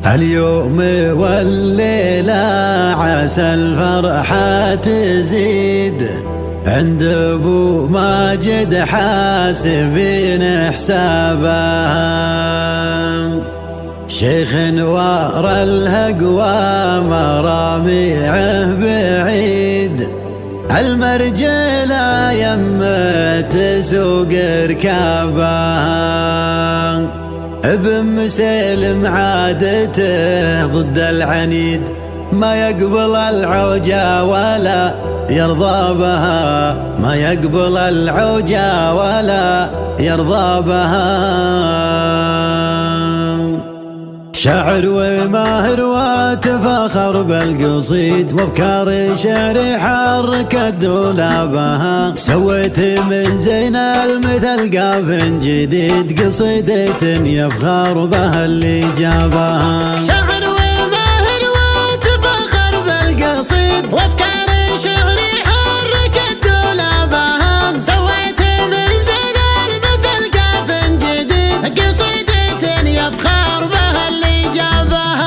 اليوم والليلة عسى الفرحة تزيد عند ابو ماجد حاسبين حسابه. شيخ نوار الهقوى مراميعه بعيد، المرجلة يمه تسوق ركابه. ابن مسيلم عادته ضد العنيد، ما يقبل العوجة ولا يرضى بها، ما يقبل العوجة ولا يرضى بها. شاعر وماهر وتفاخر بالقصيد، وافكار شعري حركت دولابها. سويت من زين المثل قاف جديد، قصيدة يفخر بها اللي جابها. شاعر وماهر وتفاخر بالقصيد، وافكار شعري حركت دولابها. سويت من زين المثل قاف جديد، قصيدة يفخر بها اللي جابها.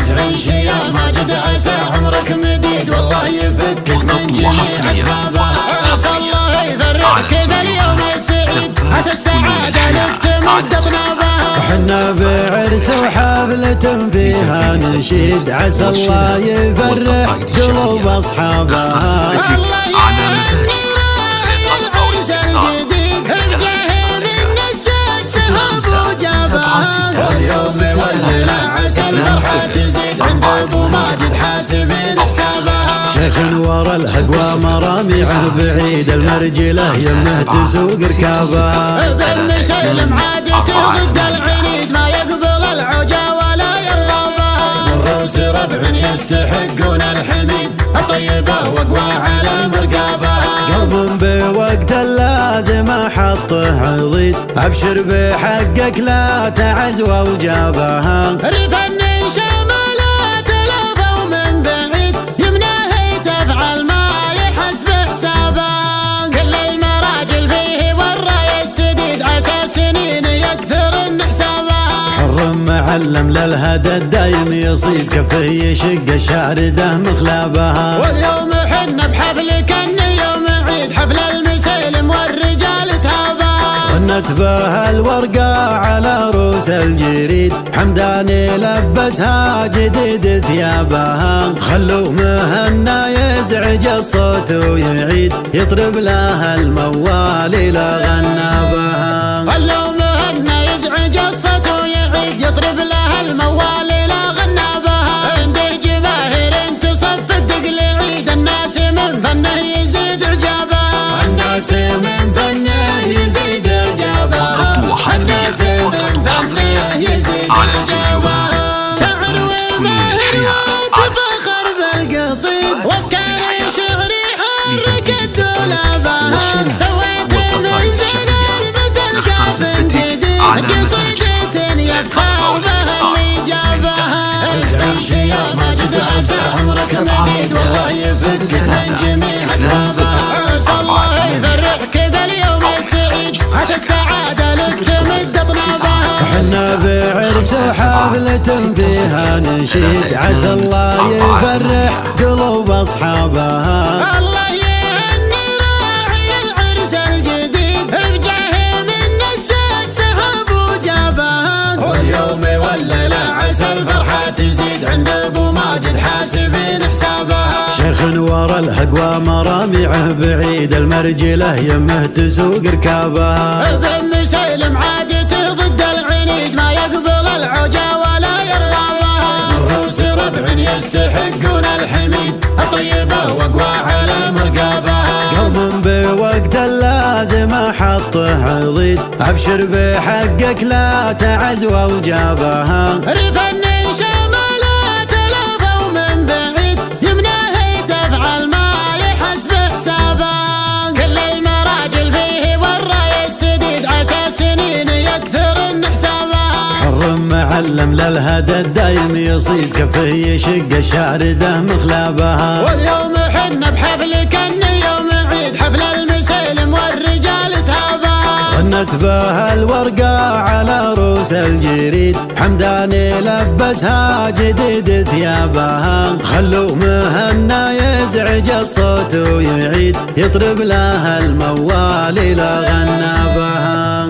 تعيش يا ماجد عسى عمرك مديد، والله يفكك من جميع اسبابها. عسى الله يفرحك كذا اليوم السعيد، عسى السعادة لك تمد اطنابها. وحنا بعرس وحفلة فيها نشيد، عسى الله يفرح قلوب اصحابها. الله يهني راعي العرس الجديد، بجاه من الساس هب وجابها. واليوم والليلة عسى الفرحة تزيد عند ابو ماجد حاسبين حسابها. شيخ نوار الهقوى مراميعه بعيد، المرجلة يمه تسوق ركابها. ابن مسيلم عادته ضد العنيد، ما يقبل العوجة ولا يرضى بها. الروس ربع يستحقون الحميد، الطيبة واقوى على مرقابها. قلب بوقت اللازم احطه عضيد، ابشر بحقك لا تعز وجابها. رفن شمالات لافوا من بعيد، يمناه تفعل ما يحسب حسابه. كل المراجل فيه والراي السديد، عسى سنين يكثر حسابها. حر معلم للهدى الدايم يصيد، كفه يشق الشارده مخلابها. واليوم حنا بحفل كان يوم عيد، حفل المسيلم والرجال تابها. غنت بها الورقة على روس الجريد، حمداني لبسها جديد ثيابها. خلوا مهنا يزعج الصوت ويعيد، يطرب لها الموال لا غنى بها. خلوا مهنا يزعج الصوت ويعيد، يطرب لها الموال لا غنى بها. عنده جماهير تصفق تقلعيد، الناس من فنه يزيد اعجابها. الناس من فنه يزيد اعجابها. الناس من فنه يزيد اعجابها. شعر وماهر وتفاخر بالقصيد، وافكار شعري حركت دولابها. سويت من زين المثل قاف جديد، قصيدة يفخر بها اللي جابها. تعيش يا ماجد عسى عمرك مديد، والله يفكك من جميع اسبابها. عسى الله يفرحك باليوم السعيد، عسى السعادة لك تمد اطنابها. حنا بعرس وحفلة فيها نشيد، عسى الله يفرح قلوب اصحابها. الله يهني راعي العرس الجديد، بجاه من الساس هب وجابها. واليوم والليلة عسى الفرحة تزيد عند ابو ماجد حاسبين حسابها. شيخ نوار الهقوى مراميعه بعيد، المرجلة يمه تسوق ركابها. ابن مسيلم عادته ضد العنيد، ما يقبل العوجة ولا يرضى بها. الروس ربع يستحقون الحميد، الطيبة واقوى على مرقابها. قلب بوقت اللازم احطه عضيد، ابشر بحقك لا تعز وجابها. رفن شمالات لافوا من بعيد، يمناه تفعل ما يحسب حسابها. كل المراجل فيه والراي السديد، عسى سنين يكثر حسابها. حر معلم للهدى الدايم يصيد، كفه يشق الشارده مخلابها. واليوم حنا بحفل كان يوم عيد، حفل المسيلم والرجال تابها. غنت بها الورقة على روس الجريد، حمداني لبسها جديد ثيابها، خلوا مهنا يزعج الصوت ويعيد، يطرب لها الموالي لا غنى بها.